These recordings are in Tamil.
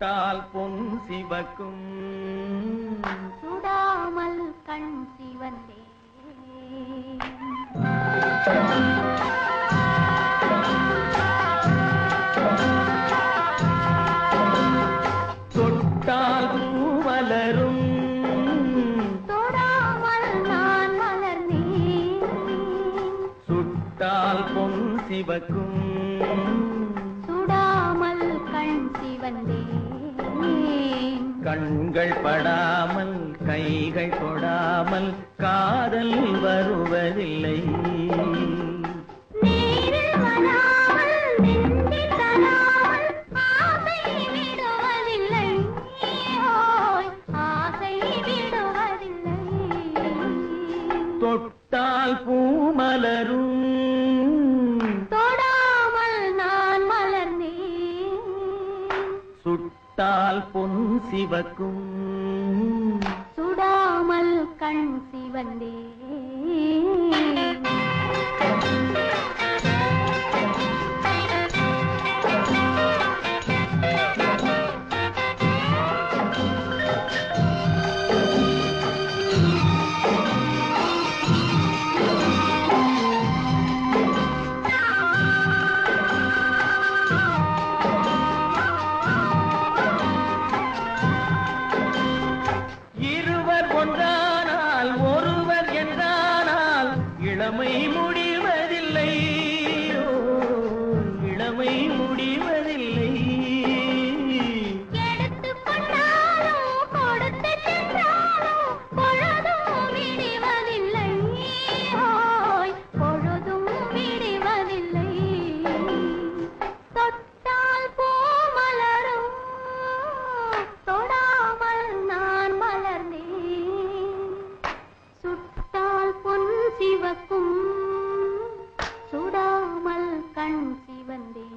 சுட்டால் பொன் சிவக்கும் சுடாமல் கண் சிவந்தே தொட்டால் பூமலரும் தொடாமல் நான் மலர்ந்தேன் சுட்டால் பொன் சிவக்கும் சுடாமல் கண் சிவந்தே கண்கள் படாமல் கைகள் தொடாமல் காதல் வருவதில்லை நீரில் வராமல் நெஞ்சில் தராமல் ஆசை விடுவதில்லை ஓய் ஆசை விடுவதில்லை தொட்டால் பூமலரும் தொடாமல் நான் மலர்ந்தேன் சுட்டால் பொன் சிவக்கும் சுடாமல் கண் சிவந்தே இருவர் ஒன்றானால் ஒருவர் என்றானால் இளமை முடிவதில்லை இளமை முடிவதில்லை எடுத்துக் கொண்டாலும் கொடுத்து சென்றாலும் பொழுதும் விடுவதில்லை ஓய் பொழுதும் விடுவதில்லை தொட்டால் பூ மலரும் தொடாமல் நான் மலர்ந்தேன் சுட்டால் பொன் சிவக்கும் சுடாமல் கண் சிவந்தே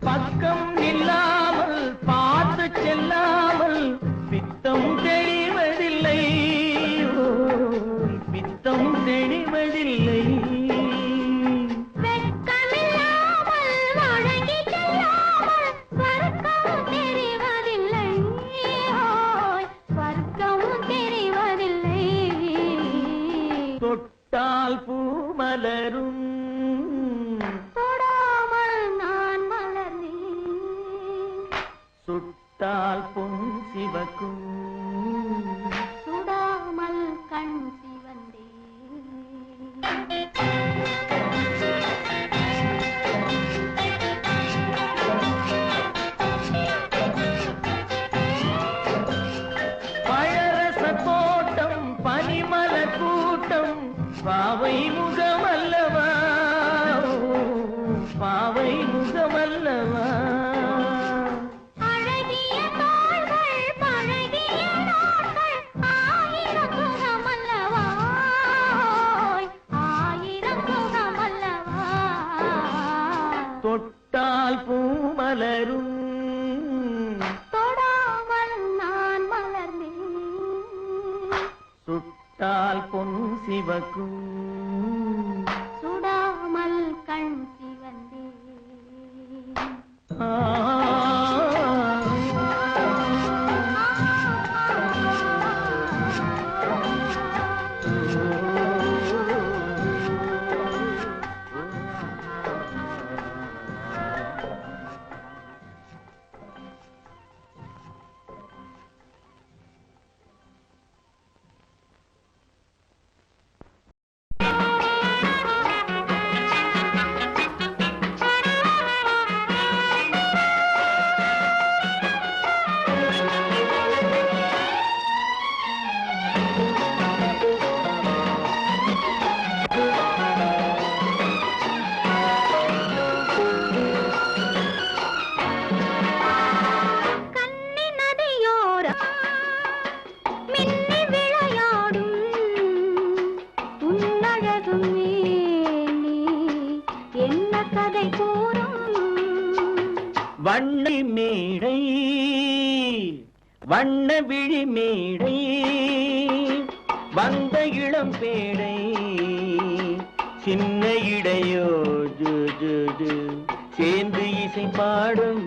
பக்கம் நில்லாமல் பார்த்து செல்லாமல் பித்தம் தெளிவதில்லை பித்தம் தெளிவதில்லை வெட்கமில்லாமல் வழங்கி செல்லாமல் ஸ்வர்க்கம் தெரிவதில்லை ஓய் ஸ்வர்க்கம் தெரிவதில்லை தொட்டால் பூமலரும் தொடாமல் நான் மலர்ந்தேன் சுட்டால் பொன் சிவக்கும் சுடாமல் கண் சிவந்தே பழரச தோட்டம் பனிமலர் கூட்டம் பாவை முகமல்லவா பாவை முகமல்லவா அழகிய தோள்கள் பழகிய நாட்கள் ஆயிரம் சுகமல்லவா ஓய் ஆயிரம் சுகமல்லவா தொட்டால் பூமலரும் தொடாமல் நான் மலர்ந்தேன் சுட்டால் பொன் சிவக்கும் சுடாமல் கண் சிவந்தே வண்ண விழி மேடை வந்த இளம் பேடை சின்ன இடையோ ஜு ஜு ஜு சேர்ந்து இசை பாடும்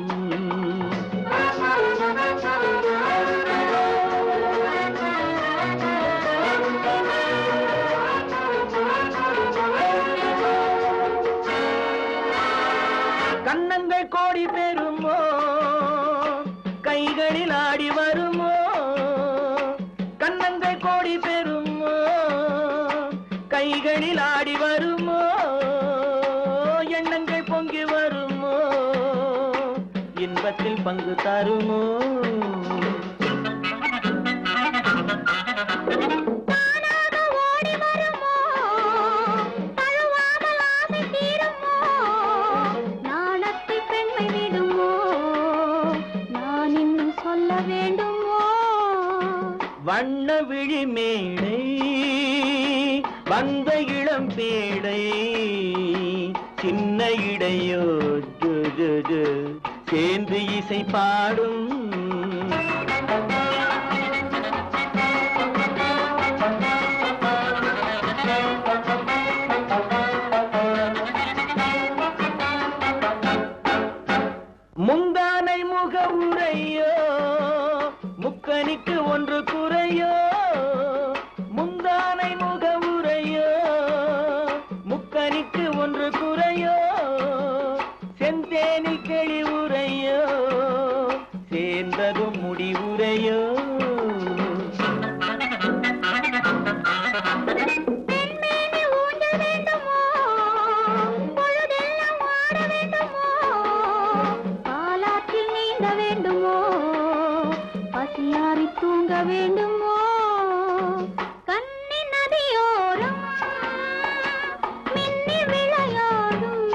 கண்ணங்கள் கோடி பெறுமோ கைகளில் ஆடி வருமோ கண்ணங்கள் கோடி பெறுமோ கைகளில் ஆடி வருமோ எண்ணங்கள் பொங்கி வருமோ இன்பத்தில் பங்கு தருமோ வண்ண விழி மேடை வந்த இளம் பேடை சின்ன இடையோ ஜு ஜு ஜு சேர்ந்து இசை பாடும் முந்தானை முக உரையோ முக்கனிக்கு ஒன்று குறையோ முந்தானை முக உரையோ முக்கனிக்கு ஒன்று குறையோ செந்தேனி கிளி உரையோ சேர்ந்ததும் முடிவுரையோ பசியாரி தூங்க வேண்டுமோ கண்ணி நதியோரம் மின்னி விளையாடும்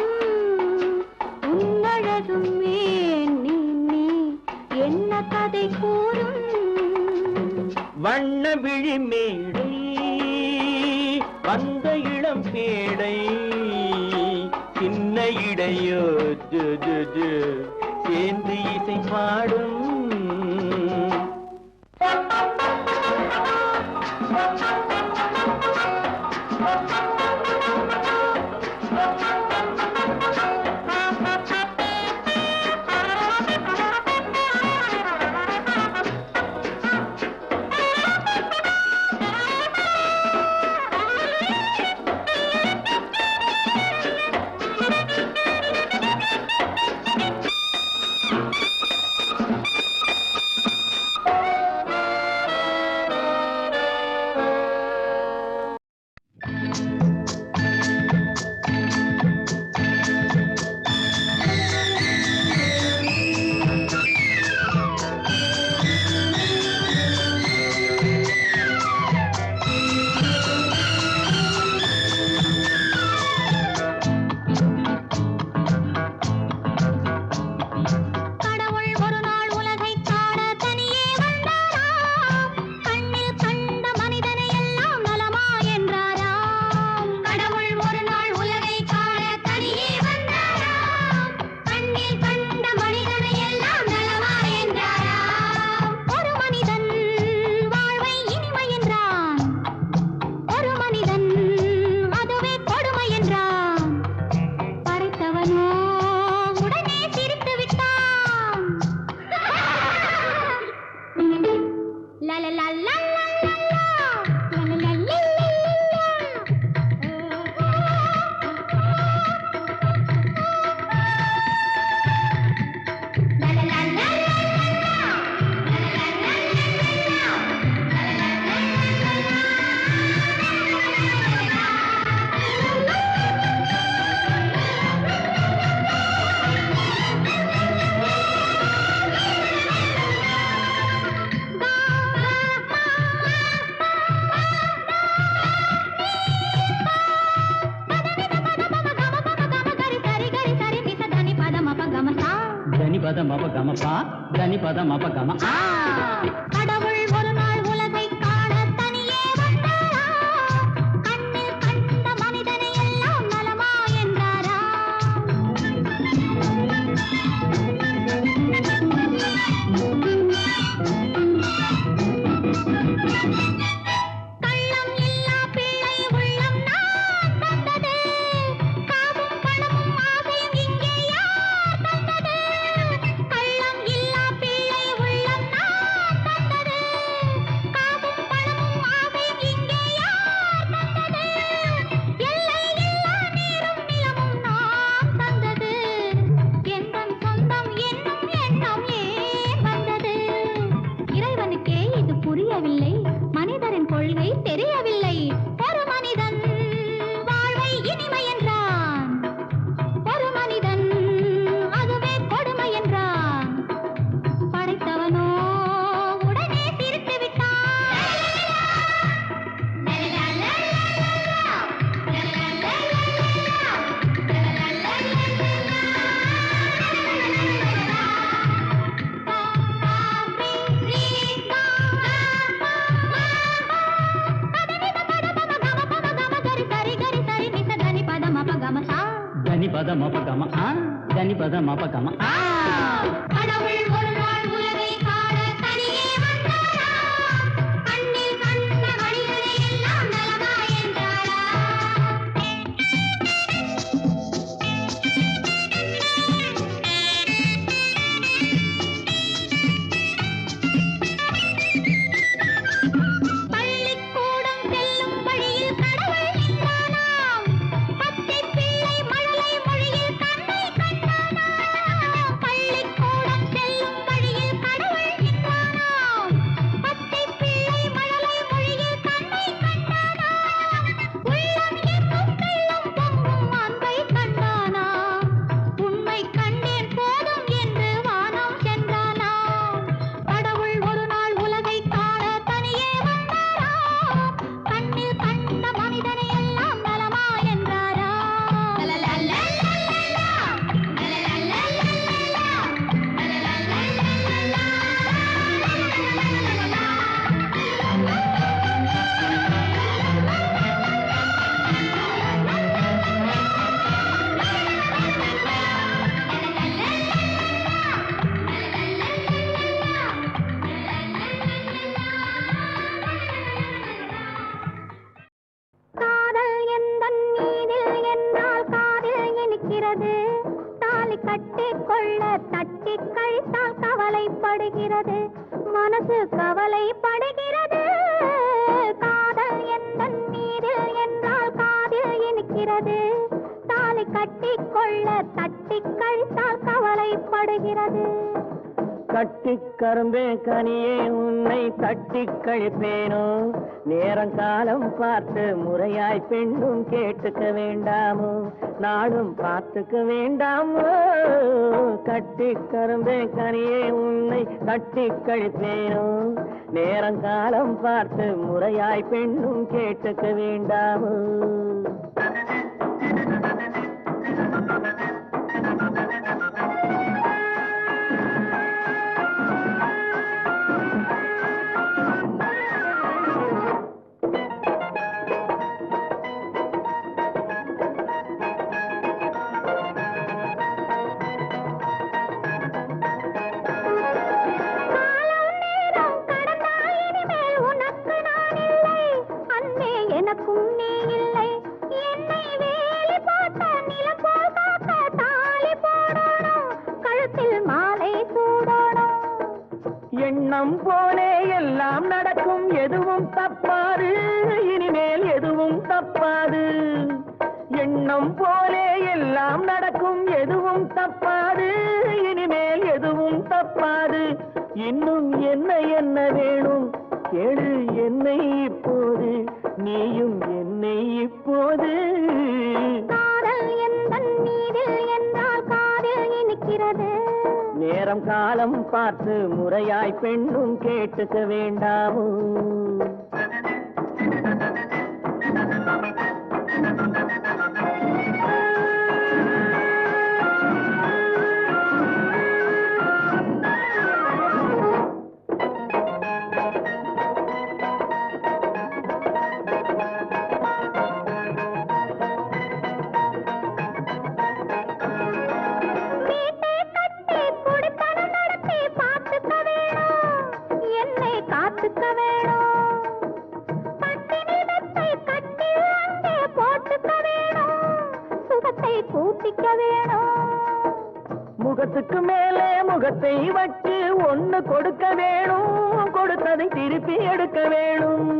உன்னழகும் நீ என்ன கதை கூறும் வண்ண விழி மேடை வந்த இளம் பேடை சின்ன இடையோ ஜு ஜு ஜு சேர்ந்து இசை பாடும் பத மப கமபா தனி பத மப கம கடவுள் ஒரு நாள் உலகை காண தனியே வந்தாரா கண்ணில் கண்ட மனிதனை எல்லாம் நலமா என்றாரா மப கம தனி பத மப கம கடவுள் ஒரு நாள் உலகை காண தனியே வந்தாரா கண்ணில் கண்ட மனிதனை எல்லாம் நலமா என்றாரா பள்ளிக்கூடம் செல்லும் வழியில் கடவுள் நின்றானாம் பச்சை பிள்ளை மழலை மொழியில் கண்ணை கண்டானாம் பள்ளிக்கூடம் செல்லும் வழியில் கடவுள் நின்றானாம் பச்சை பிள்ளை மழலை மொழியில் கண்ணை கண்டானாம் உள்ளம் எங்கும் வெள்ளம் பொங்கும் அன்பை கண்டானாம் உண்மை கண்டேன் போதும் என்று வானம் சென்றானாம் கடவுள் ஒரு நாள் உலகை காண தனியே வந்தாராம் கண்ணில் கண்ட மனிதனை எல்லாம் நலமா என்றாரா காதல் எந்தன் மீதில் என்னால் காதில் இனிக்கிறது தாலி கட்டிக் கொள்ள தட்டி கழித்தால் கவலைப்படுகிறது மனசு கவலைப்படுகிறது காதல் எந்தன் மீதில் என்னால் காதில் இனிக்கிறது தாலி கட்டிக் கொள்ள தட்டி கழித்தால் கவலைப்படுகிறது கட்டிக் கரும்பே கனியே உன்னை தட்டிக் கழிப்பேனோ நேரங்காலம் பார்த்து முறையாய் பெண்ணும் கேட்டுக்க வேண்டாமோ நாளும் பார்த்துக்க வேண்டாமோ கட்டிக் கரும்பே கனியே உன்னை தட்டிக் கழிப்பேனோ நேரங்காலம் பார்த்து முறையாய் பெண்ணும் கேட்டுக்க வேண்டாமோ எனக்கும் நீ இல்லை என்னை வேலி போட்ட நிலம் போல் காக்க தாலி போடணும் கழுத்தில் மாலை சூடணும் எண்ணம் போலே எல்லாம் நடக்கும் எதுவும் தப்பாது இனிமேல் எதுவும் தப்பாது எண்ணம் போலே எல்லாம் நடக்கும் எதுவும் தப்பாது இனிமேல் எதுவும் தப்பாது இன்னும் என்ன என்ன வேணும் கேளு என்னை இப்போது நீயும் என்னை இப்போது காதல் எந்தன் மீதில் என்றால் காதில் இனிக்கிறது நேரம் காலம் பார்த்து முறையாய் பெண்ணும் கேட்டுக்க வேண்டாமோ வீட்டை கட்டி குடித்தனம் நடத்தி பார்த்துக்க வேணும் என்னை காத்துக்க வேணும் பட்டினி மெத்தை கட்டி அங்கே போட்டுக்க வேணும் சுகத்தை கூட்டிக்க வேணும் முகத்துக்கு மேலே முகத்தை வச்சு ஒண்ணு கொடுக்க வேணும் கொடுத்ததை திருப்பி எடுக்க வேணும்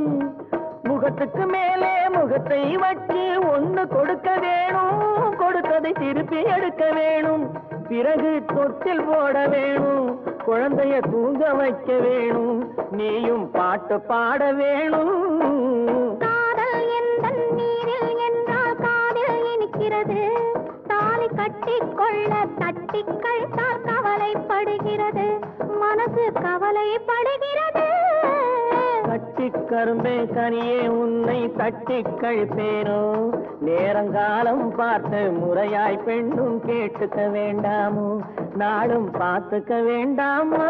முகத்துக்கு மேலே முகத்தை வச்சு ஒண்ணு கொடுக்க வேணும் கொடுத்ததை திருப்பி எடுக்க வேணும் பிறகு தொட்டில் போட வேணும் குழந்தைய தூங்க வைக்க வேணும் நீயும் பாட்டு பாட வேணும் காதல் எந்தன் நீரில் என்றால் காதில் இனிக்கிறது தாலி கட்டிக் கொள்ள தட்டி கழித்தால் கவலைப்படுகிறது மனசு கவலைப்படுகிறது கட்டிக் கரும்பே கனியே உன்னை தட்டிக் கழிப்பேனோ நேரங்காலம் பார்த்து முறையாய் பெண்ணும் கேட்டுக்க வேண்டாமோ நாளும் பார்த்துக்க வேண்டாமோ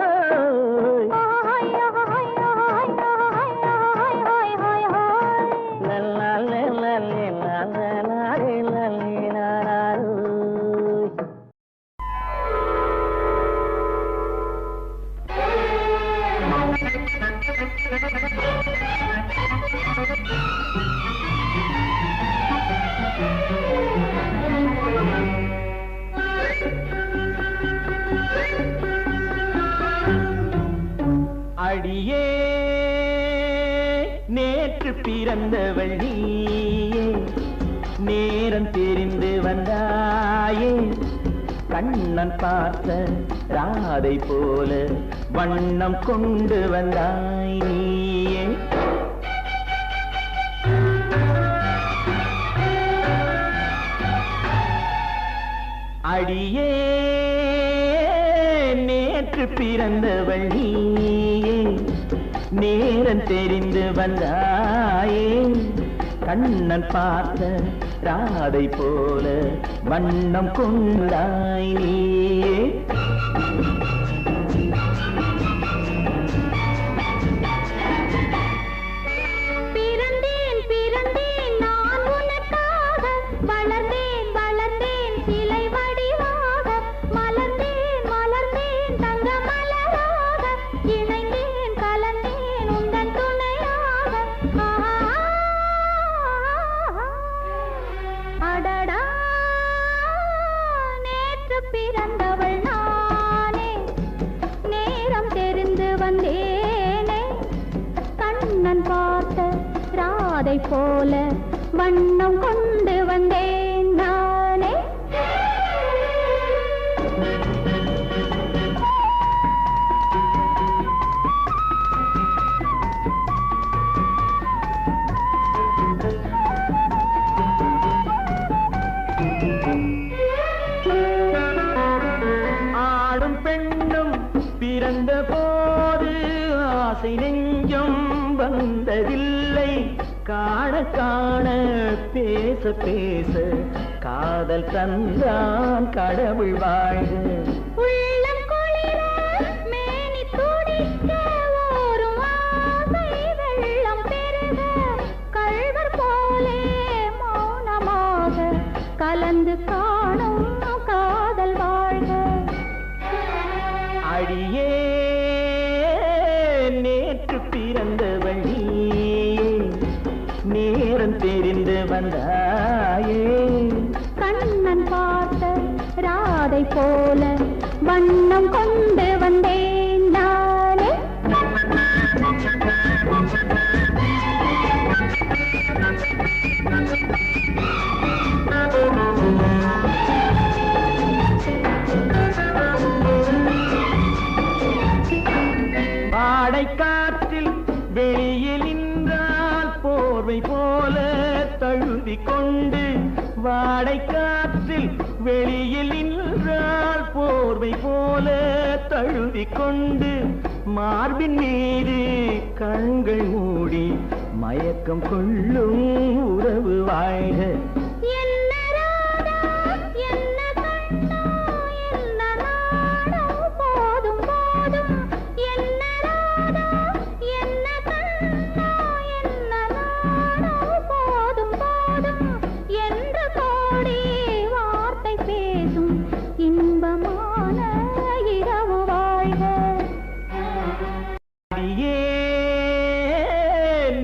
லல்லா லல்லா லல்லா லல்லா லல்லா லல்லா. அடியே நேற்று பிறந்தவள் நீயே, நேரம் தெரிந்து வந்தாயே, கண்ணன் பார்த்த ராதை போல வண்ணம் கொண்டு வந்தாய் நீயே. அடியே நேற்று பிறந்தவள் நீயே, நேரம் தெரிந்து வந்தாயே, கண்ணன் பார்த்த ராதை போல வண்ணம் கொண்டாய் நீயே. போல வண்ணம் கொண்டு வந்தேன் நானே. ஆடும் பெண்ணும் பிறந்த போது ஆசை நெஞ்சம் வந்ததில்லை, காண காண பேச பேச காதல் தந்தான் கடவுள் வாழ்க. உள்ளம் குளிர மேனி துடிக்க ஓரும் ஆசை வெள்ளம் பெருக, கள்வர் போலே மௌனமாக கலந்து காணும் காதல் வாழ்க. அடியே நேற்று பிறந்தவள் நீயே, நேரம் தெரிந்து வந்தாயே, கண்ணன் பார்த்த ராதை போல வண்ணம் கொண்டு வந்தேன் நானே. வாடை காற்றில் வெளியில் நின்றால் போர்வை போல தழுவி கொண்டு, வாடை காற்றில் வெளியில் நின்றால் போர்வை போல தழுவி கொண்டு, மார்பின் மீது கண்கள் மூடி மயக்கம் கொள்ளும் உறவு வாழ்க.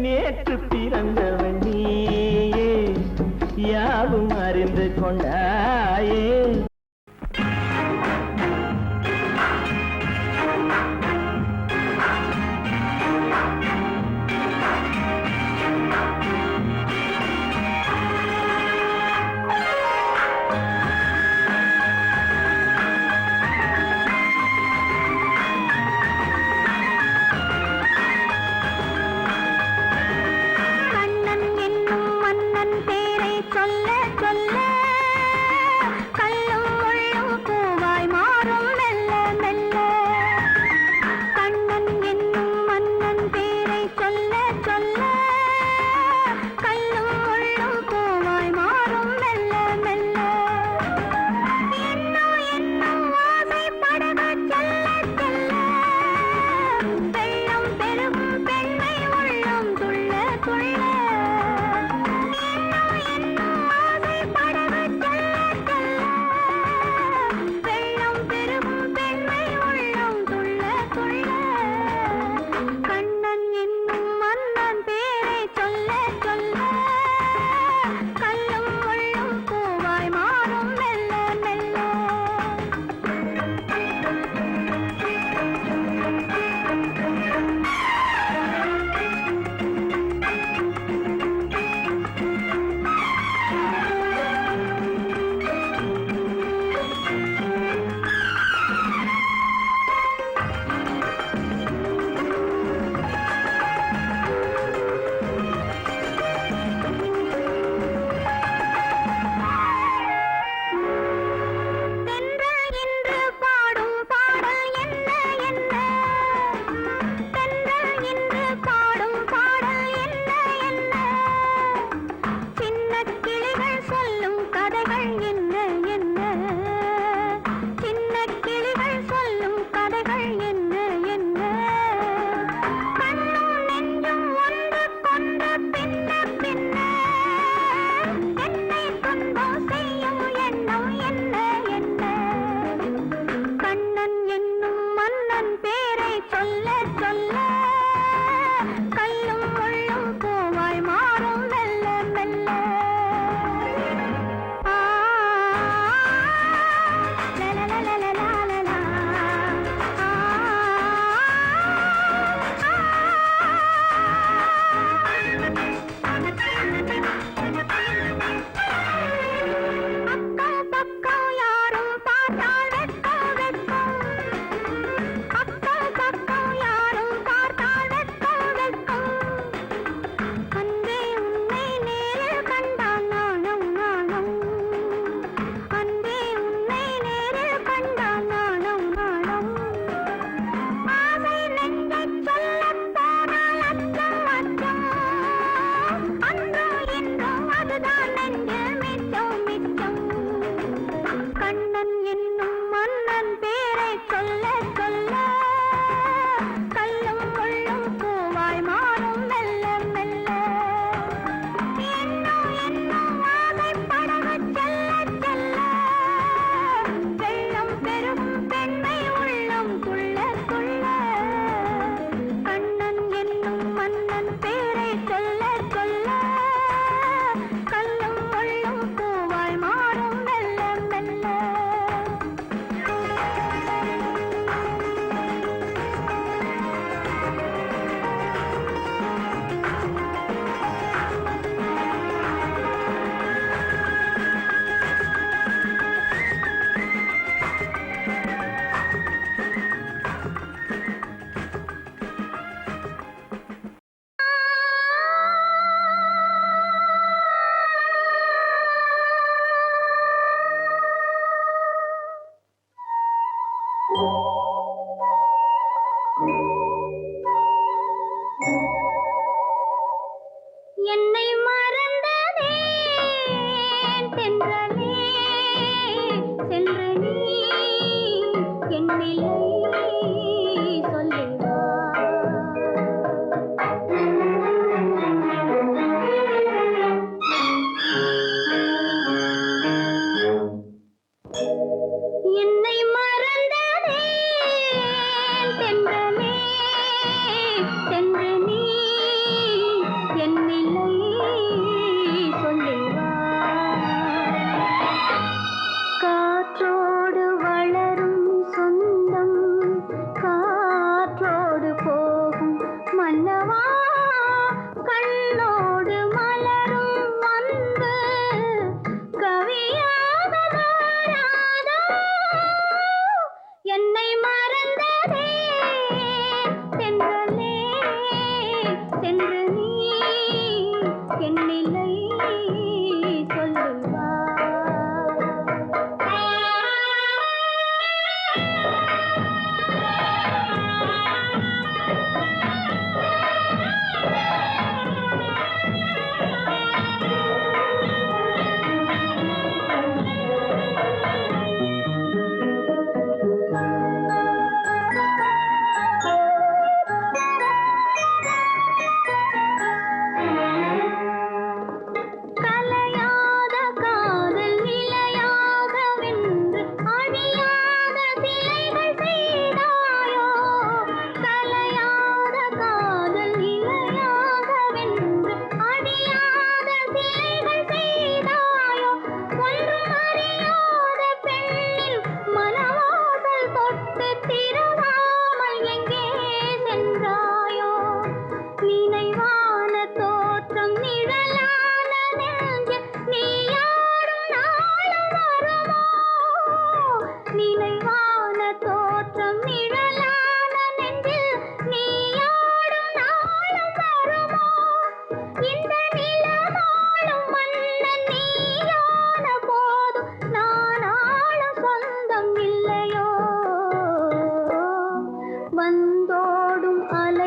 நேற்று பிறந்தவன் நீயே, யாவும் அறிந்து கொண்டாயே.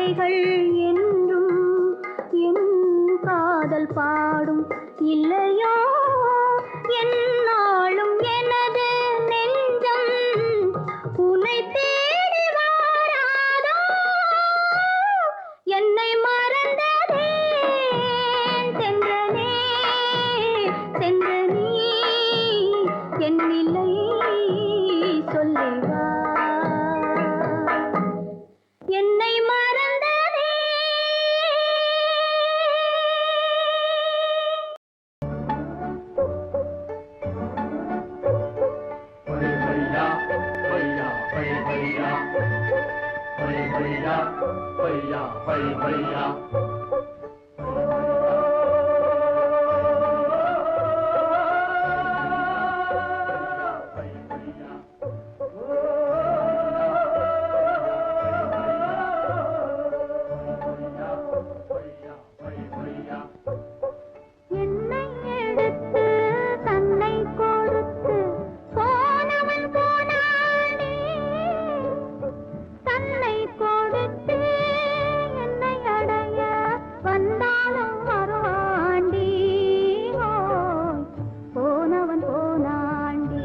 பிள்ளைகள் என்றும் என் காதல் பாடும் இல்லையோ என்னாலும் எனது நெஞ்சம் உன்னை தேடி வாராதோ என்னை மறந்ததே சென்றனே சென்று நீ என் நிலை சொல்லிவா என்னை மறந்ததே என்னை எடுத்து தன்னை கொடுத்து போனவன் போனானே தன்னை கொடுத்து என்னை அடைய வந்தாலும் வருவாண்டி போனவன் போனாண்டி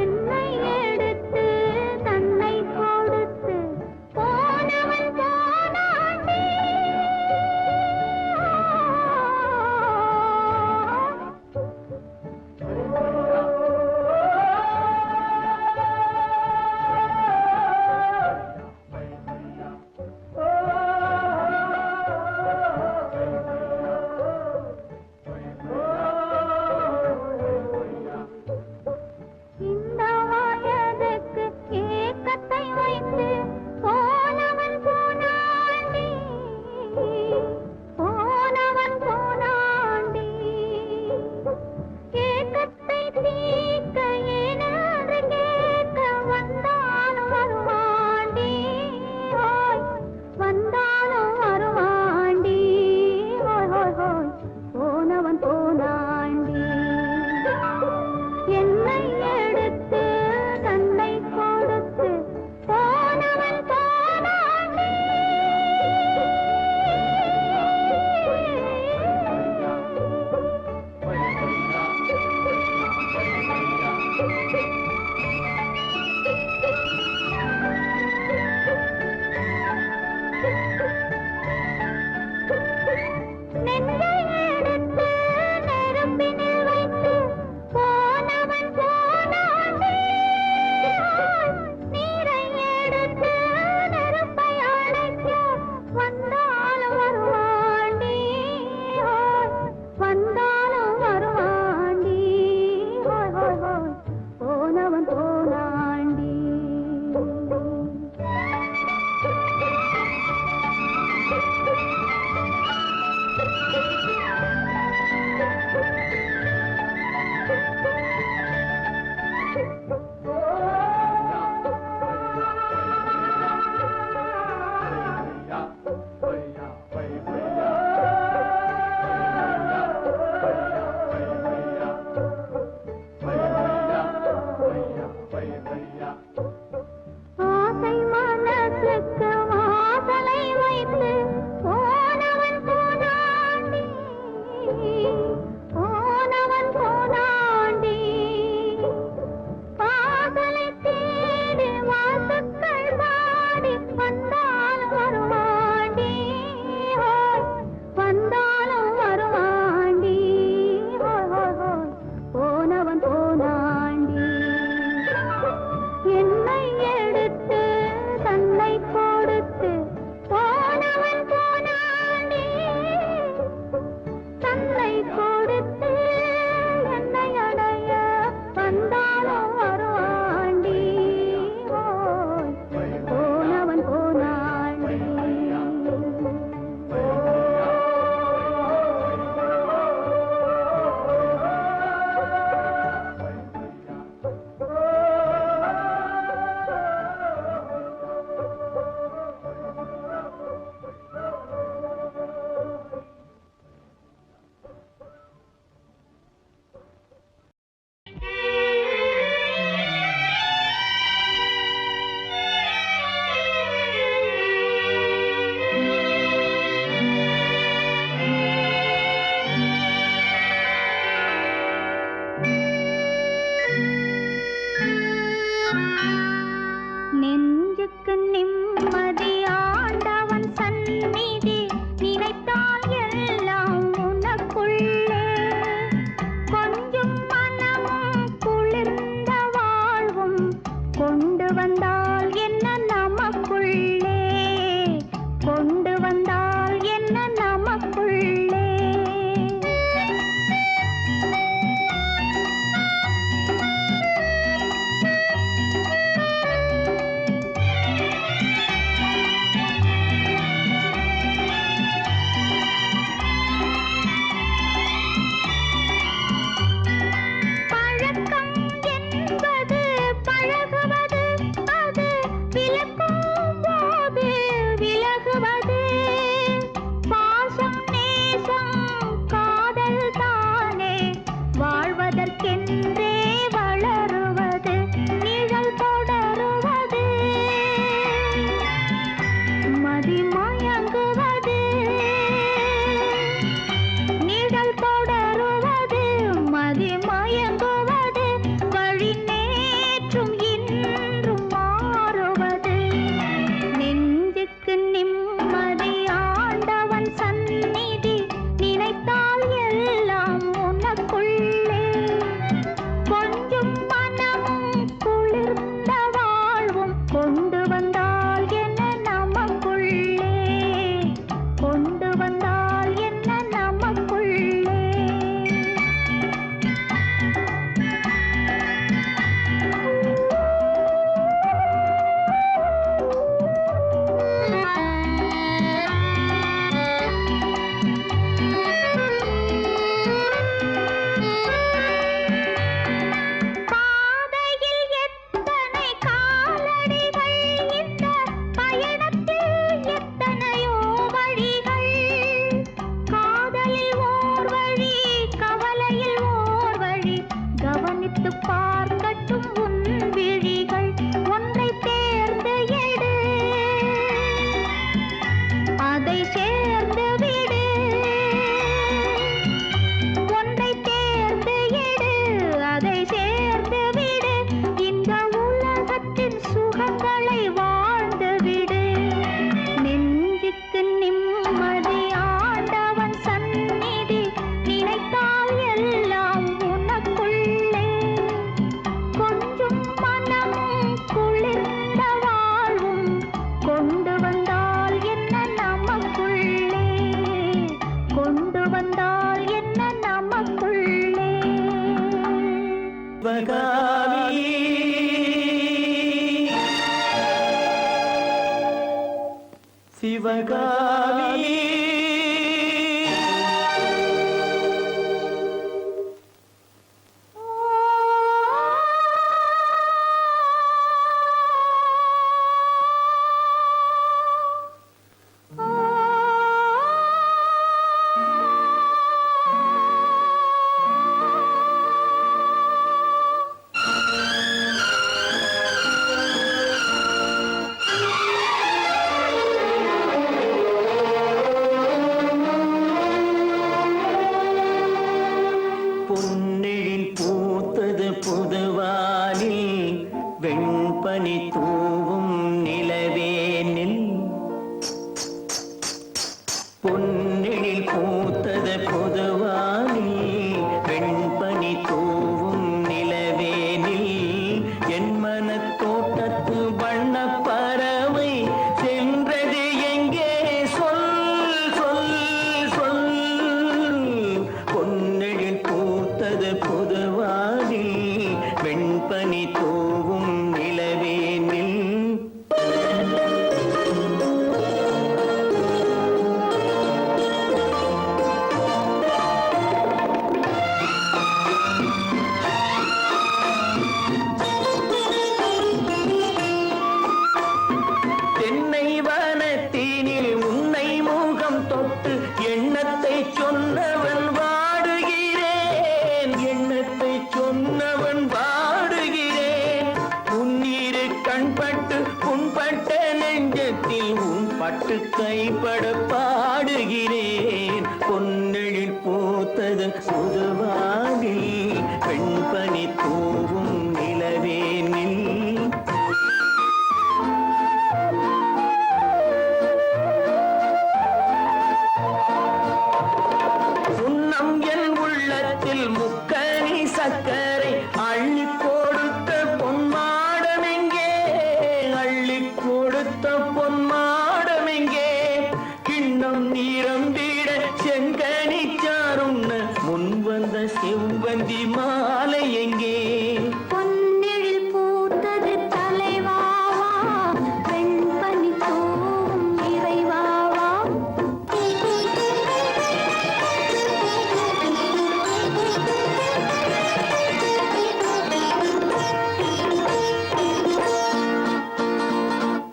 என்னை எடுத்து தன்னை கொடுத்து போனவன் போனாண்டி இந்த வயதுக்கு ஏக்கத்தை வைத்து போனவன் போனாண்டி போனவன் போனாண்டி ஏக்கத்தை தீர்க்க ஏனென்று கேட்க வந்தாலும் வருவாண்டி ஓய் வந்தாலும் வருவாண்டி ஓய் ஓய் ஓய் போனவன் போனாண்டி என்னை எடுத்து தன்னை கொடுத்து போனவன் போனாண்டி நெஞ்சை எடுத்து நெருப்பினில் வைத்து போனவன் போனாண்டி நீரை எடுத்து நெருப்பை அணைக்க வந்தாலும் வருவாண்டி வந்தாலும் வருவாண்டி போனவன் போனாண்டி ஆசை மனசுக்கு வாசலை வைத்து போனவன் போனாண்டி போனவன் போனாண்டி வாசலை தேடி வாசுக்கள் பாடி வந்தாலும் வருவாண்டி வந்தாலும் வருவாண்டி போனவன் போனாண்டி என்னை சிவகாமி பொன்னெழில் பூத்தது புதுவானில் வெண்பனி தூவும் நிலவேனில் பொன்னெழில் பூத்தது புதுவானில் வெண்பனி தூவும் நிலவேனில் என் மனத் தோட்டத்து வண்ணப் பறவை சென்றது எங்கே சொல் சொல் சொல் பொன்னெழில் பூத்தது புதுவானில் வெண்பனி தூவும் நிலவேனில் தென்னை வனத்தினில் உன்னை முகம் தொட்டு எண்ணத்தை சொன்னவன் வாடுகிறேன் எண்ணத்தை சொன்னவன் வாடுகிறேன் உன்னிரு கண்பட்டு புண்பட்ட நெஞ்சத்தில் உன் பட்டு கைப்பட பாடுகிறேன் பொன்னெழில் பூத்தது புதுவானில் பெண்பனி தூவும் நிலவேனில் சுண்ணம் என் உள்ளத்தில் முக்கனி சக்கரை அள்ளி கொடுத்த பொன்மாடமெங்கே அள்ளி கொடுத்த பொன்மாடமெங்கே கிண்ணம் நீரம்பிட செங்கனி சாருண்ண முன் வந்த செவ்வந்தி மாலை எங்கே பொன்னெழில் பூத்தது தலைவாவா வெண்பனி தூவும் இறைவாவா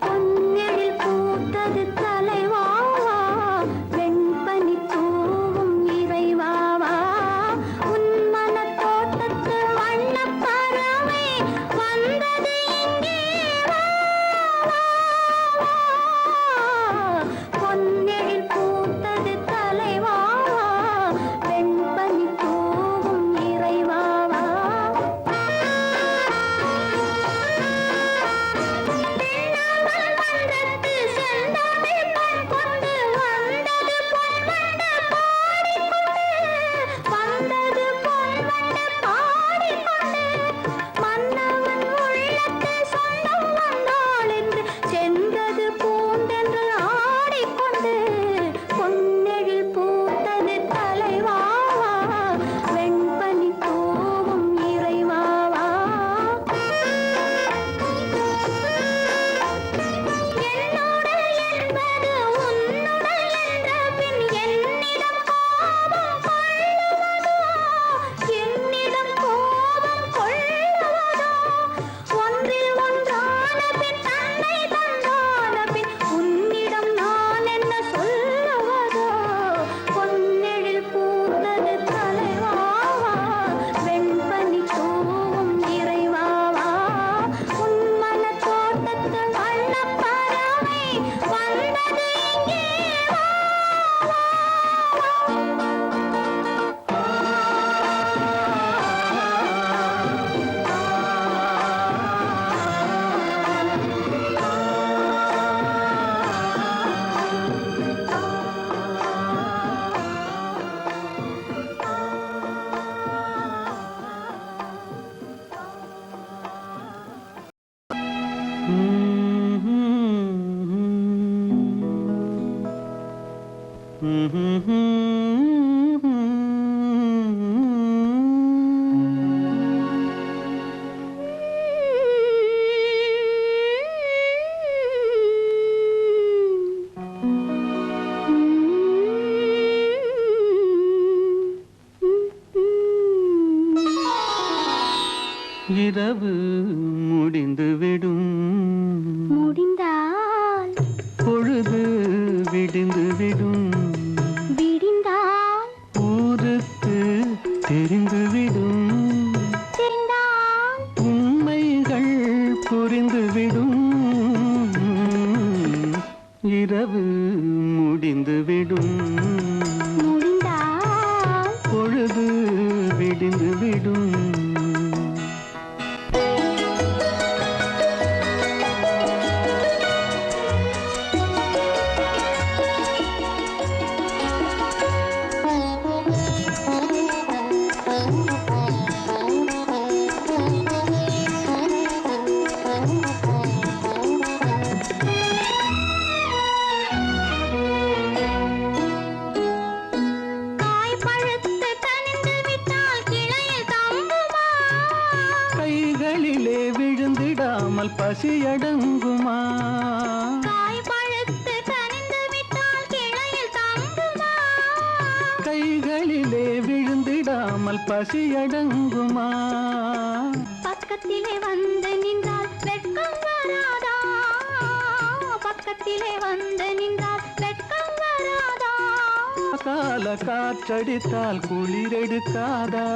பொன்னெழில் பூத்தது தலைவாவா வெண்பனி தூவும் இறைவாவா உன் மனத் தோட்டத்து வண்ணப் பறவை வந்தது இங்கே வா, வா, வா. பொன்னெழில் பூத்தது தலைவாவா வெண்பனி தூவும் இறைவாவா தென்னாவல் மன்றத்து செந்தமிழ் பண் கொண்டு வந்தது பொன்வண்டு பாடிக்கொண்டு வந்தது பொன்வண்டு பாடிக்கொண்டு மன்னவன் உள்ளத்து சொந்தம் வந்தாள் என்று சென்றது பூண்டென்று ஆடிக்கொண்டு பொன்னெழில் பூத்தது தலைவாவா வெண்பனி தூவும் இறைவாவா என்னுடல் என்பது உன்னுடல் என்ற பின் என்னிடம் கோபம் கொள்ளுவதோ என்னிடம் கோபம் கொள்ளுவதோ ஒன்றில் ஒன்றான பின் தன்னை தந்தான பின் உன்னிடம் நான் என்ன சொல்லுவதோ பொன்னெழில் பூத்தது தலைவாவா வெண்பனி தூவும் இறைவாவா உன் மனத் தோட்டத்து வண்ணப் பறவை வந்தது இங்கே வா, வா, இரவு முடிந்துவிடும் முடிந்தால் பொழுது விடிந்துவிடும் விடிந்தால் ஊருக்கு தெரிந்துவிடும் தெரிந்தால் உண்மைகள் புரிந்துவிடும் இரவு முடிந்துவிடும் முடிந்தால் பொழுது விடிந்துவிடும் காய் பழுத்து கனிந்து விட்டால் கிளையில் தங்குமா கைகளிலே விழுந்திடாமல் பசியடங்குமா காய் பழுத்து கனிந்து விட்டால் கிளையில் தங்குமா கைகளிலே விழுந்திடாமல் பசியடங்குமா பக்கத்திலே வந்து நின்றால் வெட்கம் வராதா பக்கத்திலே வந்து நின்றால் வெட்கம் வராதா கால காற்றடித்தால் குளிரெடுக்காதா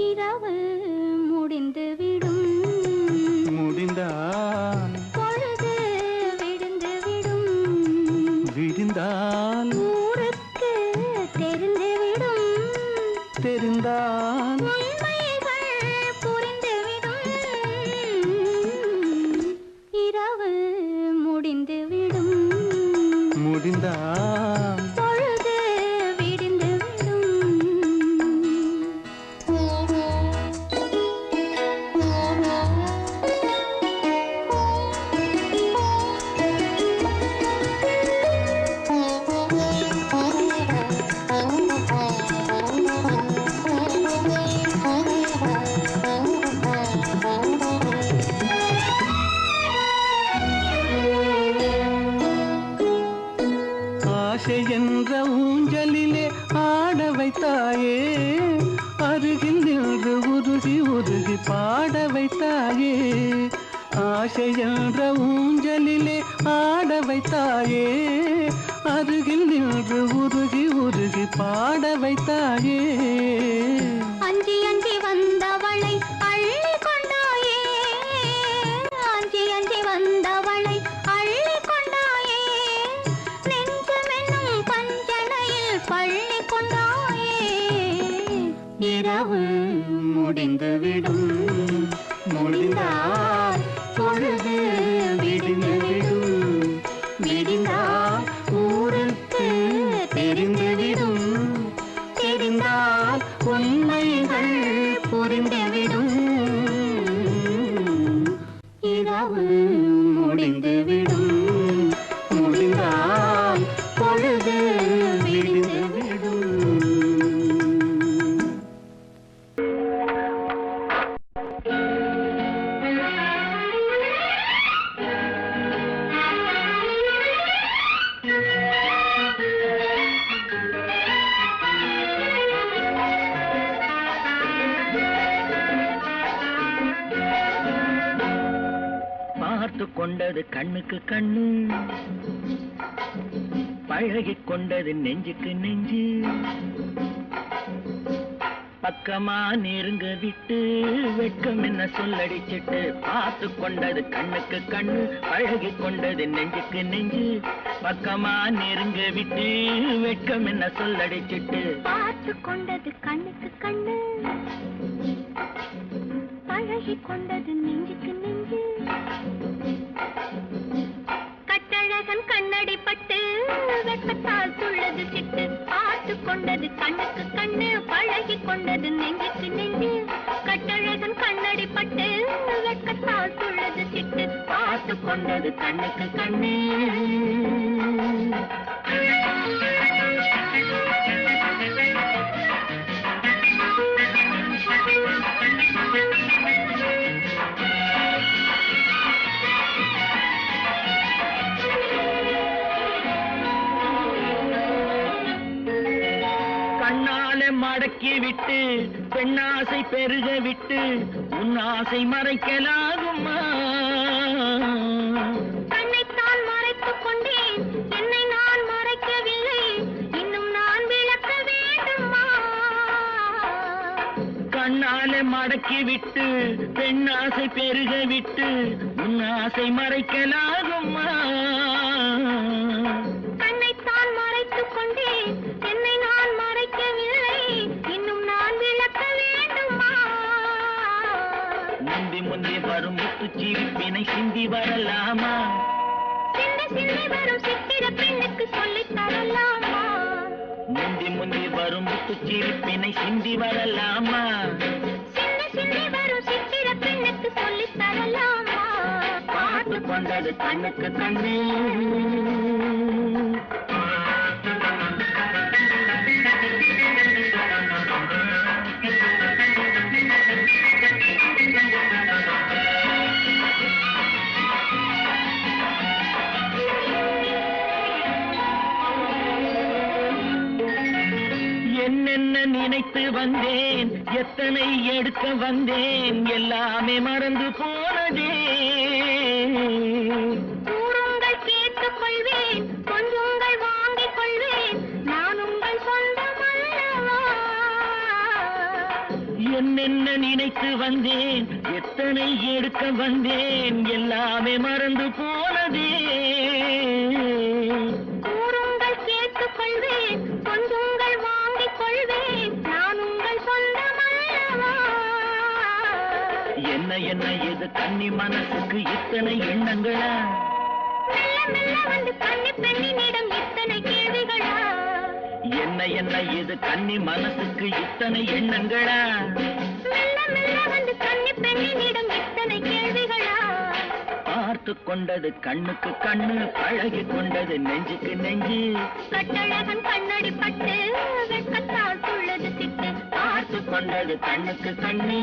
இரவு முடிந்து விடும் முடிந்தால் பொழுது விடிந்து விடும் விடிந்தால் ஊருக்கு தெரிந்து விடும் தெரிந்தால் உண்மைகள் புரிந்துவிடும் இரவு முடிந்துவிடும் முடிந்தால் பொழுது விடிந்துவிடும் ஆசை என்ற ஊஞ்சலிலே ஆட வைத்தாயே அருகில் நின்று உருகி உருகி பாட வைத்தாயே ஆசை என்ற ஊஞ்சலிலே ஆட வைத்தாயே அருகில் நின்று உருகி உருகி பாட வைத்தாயே அஞ்சி அஞ்சி வந்தவளை அள்ளி கொண்டாயே அஞ்சி அஞ்சி வந்தவளை அள்ளி கொண்டாயே நெஞ்சமென்னும் பஞ்சனையில் பள்ளி கொண்டாயே இரவு முடிந்துவிடும் முடிந்தால் பொழுது விடிந்துவிடும் விடிந்தால் ஊருக்கு தெரிந்துவிடும் தெரிந்தால் உண்மைகள் புரிந்துவிடும் இரவு முடிந்துவிடும் முடிந்தால் பொழுது விடிந்துவிடும் பார்த்து கொண்டது கண்ணுக்கு கண்ணு பழகிக் கொண்டது நெஞ்சுக்கு நெஞ்சு பக்கமா நெருங்க விட்டு வெட்கம் என்ன சொல்லடிச்சிட்டு பார்த்து கொண்டது கண்ணுக்கு கண்ணு பழகிக் கொண்டது நெஞ்சுக்கு நெஞ்சு பக்கமா நெருங்க விட்டு வெட்கம் என்ன சொல்லடிச்சிட்டு பார்த்து கொண்டது கண்ணுக்கு கண்ணு பழகி கொண்டது நெஞ்சுக்கு நெஞ்சு கட்டழகன் கண்ணடி பட்டு வெட்கத்தால் துள்ளது சிட்டு பார்த்து கொண்டது கண்ணுக்கு கண்ணு பழகி கொண்டது நெஞ்சுக்கு நெஞ்சு கட்டழகன் கண்ணடி பட்டு வெட்கத்தால் துள்ளது சிட்டு பார்த்து கொண்டது கண்ணுக்கு கண்ணு மடக்கி விட்டு பெண்ணாசை பெருக விட்டு உன் ஆசை மறைக்கலாகுமா? கண்ணைத்தான் மறைத்துக் கொண்டேன், என்னை நான் மறைக்கவில்லை, இன்னும் நான் விளக்க வேண்டுமா? கண்ணாலே மடக்கி விட்டு பெண்ணாசை பெருக விட்டு உன் ஆசை மறைக்கலாகுமா? கண்ணைத்தான் மறைத்துக் கொண்டேன், என்னை நான் மறைக்கவில்லை, இன்னும் நான் விளக்க வேண்டுமா? முந்தி முந்தி வரும் முத்துச்சிரிப்பினை சிந்தி வரலாமா? சிந்தி சிந்தி வரும் சித்திர பெண்ணுக்கு சொல்லித் தரலாமா? முந்தி முந்தி வரும் முத்துச்சிரிப்பினை சிந்தி வரலாமா? சிந்தி சிந்தி வரும் சித்திர பெண்ணுக்கு சொல்லித் தரலாமா? பார்த்து கொண்டது கண்ணுக்கு கண்ணு. என்னென்ன நினைத்து வந்தேன், எத்தனை எடுக்க வந்தேன், எல்லாமே மறந்து போனதே. கூறுங்கள் கேட்டுக் கொள்வேன், கொஞ்சுங்கள் வாங்கிக் கொள்வேன், நான் உங்கள் சொந்தமல்லவா? என்னென்ன நினைத்து வந்தேன், எத்தனை எடுக்க வந்தேன், எல்லாமே மறந்து போனதே. கூறுங்கள் கேட்டுக் கொள்வேன், கொஞ்சுங்கள் வாங்கிக் கொள்வேன், நான் உங்கள் சொந்தமல்லவா? என்ன என்ன இது கன்னி மனசுக்கு இத்தனை எண்ணங்களா? மெல்ல மெல்ல வந்து கன்னி பெண்ணினிடம் இத்தனை கேள்விகளா? என்ன என்ன இது கன்னி மனசுக்கு இத்தனை எண்ணங்களா? மெல்ல மெல்ல வந்து கன்னி பெண்ணினிடம் இத்தனை கேள்விகளா? பார்த்து கொண்டது கண்ணுக்கு கண்ணு, பழகி கொண்டது நெஞ்சுக்கு நெஞ்சு. கட்டழகன் கண்ணடி பட்டு வெட்கத்தால் துள்ளது சிட்டு. பார்த்து கொண்டது கண்ணுக்கு கண்ணு.